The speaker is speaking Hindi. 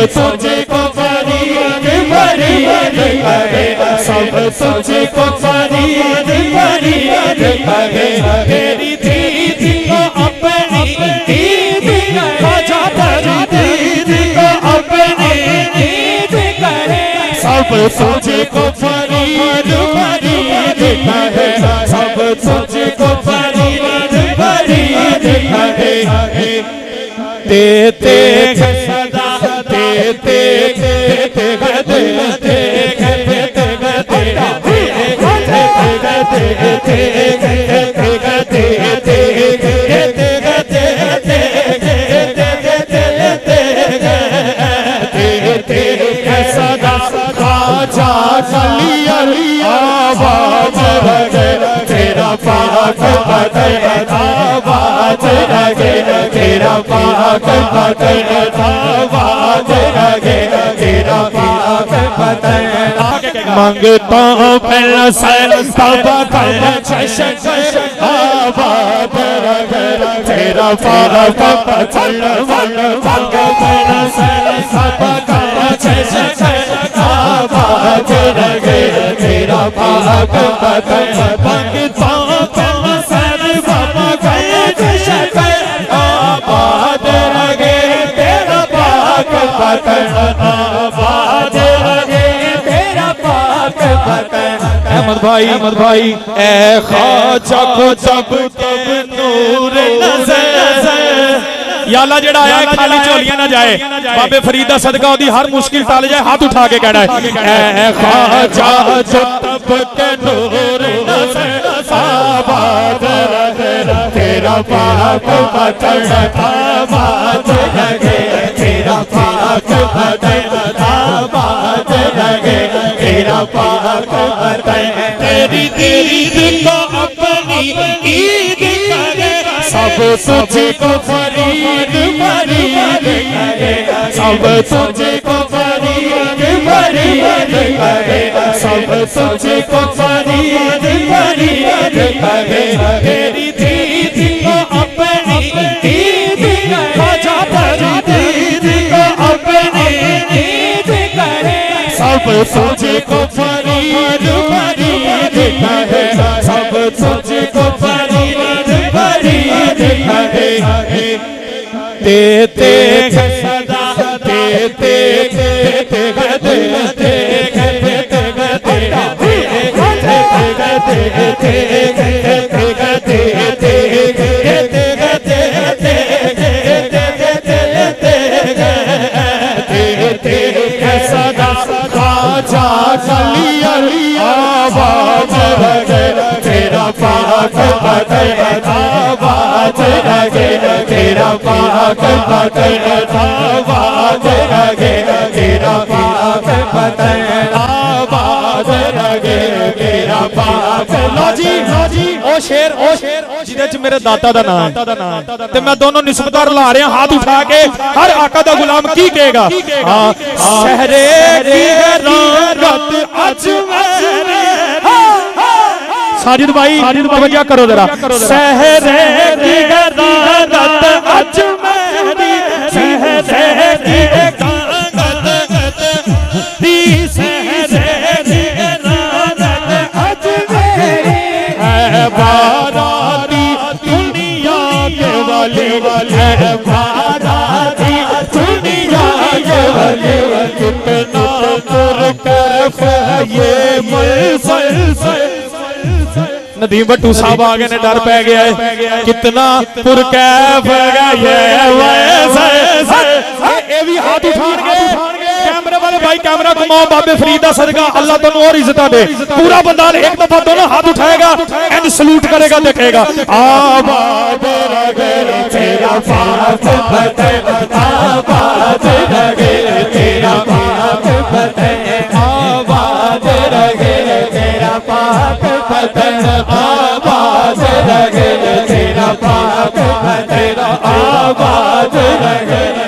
तुझको फरीद फरीद करे, सब तुझको फरीद फरीद करे। तेरी दीद को अपनी दीद ख्वाजा दीद को अपनी दीद करे, सब तुझको फरीद फरीद करे, सब तुझको फरीद फरीद करे। देते सदा देते सदा ख्वाजा अली आवाज लगे, तेरा पाक बदन आवाज लगे, तेरा पाक बदन आवाज लगे, तेरा पाक बदन। मांगता हूँ पहला सैल बाबा का चश आबाद लगे, तेरा पाक बदन मांगता पहला सैल बाबा का चश आबाद लगे, तेरा पाक बदन मांगता हूँ पहला सैल बाबा का चश आबाद लगे, तेरा पाक बदन आबाद लगे, तेरा पाक बदन। अहमद भाई ए ख्वाजा को जब तब नूर नज़र, या अल्लाह जेड़ा आया खाली झोलियां ना जाए, बाबे फरीद दा सदका ओदी हर मुश्किल टल जाए, हाथ उठा के कहना है ए ख्वाजा जो तब के नूर नज़र आबाद लगे, तेरा पाक बदन आबाद लगे, तेरा पाक बदन आबाद लगे, तेरा पाक बदन। तेरी दीद को अपनी ईद करे, सब तुझको फरीद फरीद करे, सब तुझको फरीद फरीद करे, सब तुझको फरीद फरीद करे। तेरी दीद को अपनी ईद ख्वाजा दीद को अपनी ईद करे, सब तुझको फरीद फरीद करे, सब तुझको फरीद फरीद करे। देते सदा देते सदा ख्वाजा अली आवाज लगे, तेरा पाक बदन आवाज लगे, तेरा पाक बदन आवाज लगे, तेरा पाक बदन आवाज लगे, तेरा पाक। लो जी ओ शेर जिदे च मेरे दाता दा नाम ते मैं दोनों निस्बतां ला रहे हैं, हाथ उठा के हर आका दा गुलाम की कहेगा। हां शहरे की रात अजमेर, साजिद भाई तवज्जो करो जरा। शहरे की रात अजमेर, शहरे की रात दी, शहरे की रात अजमेर है बाराती दुनिया के वाले है, बाराती दुनिया के वाले। कितना पुरकैफ है ये मुसलसल, नदीम भट्टू साहब आ गए ने, डर पै गया है। कितना पुरकैफ है ये ये भी हाथ उठाएंगे कैमरे वाले भाई, कैमरा घुमाओ, बाबे फरीद दा सदका अल्लाह तुहानू और इज्जत दे। पूरा बंदा एक दफा दोनों हाथ उठाएगा एंड सलूट करेगा, देखेगा आबाद लगे, तेरा पाक बदन आबाद लगे, तेरा पाक बदन आबाद लगे, तेरा पाक बदन आबाद लगे, तेरा पाक बदन आबाद लगे।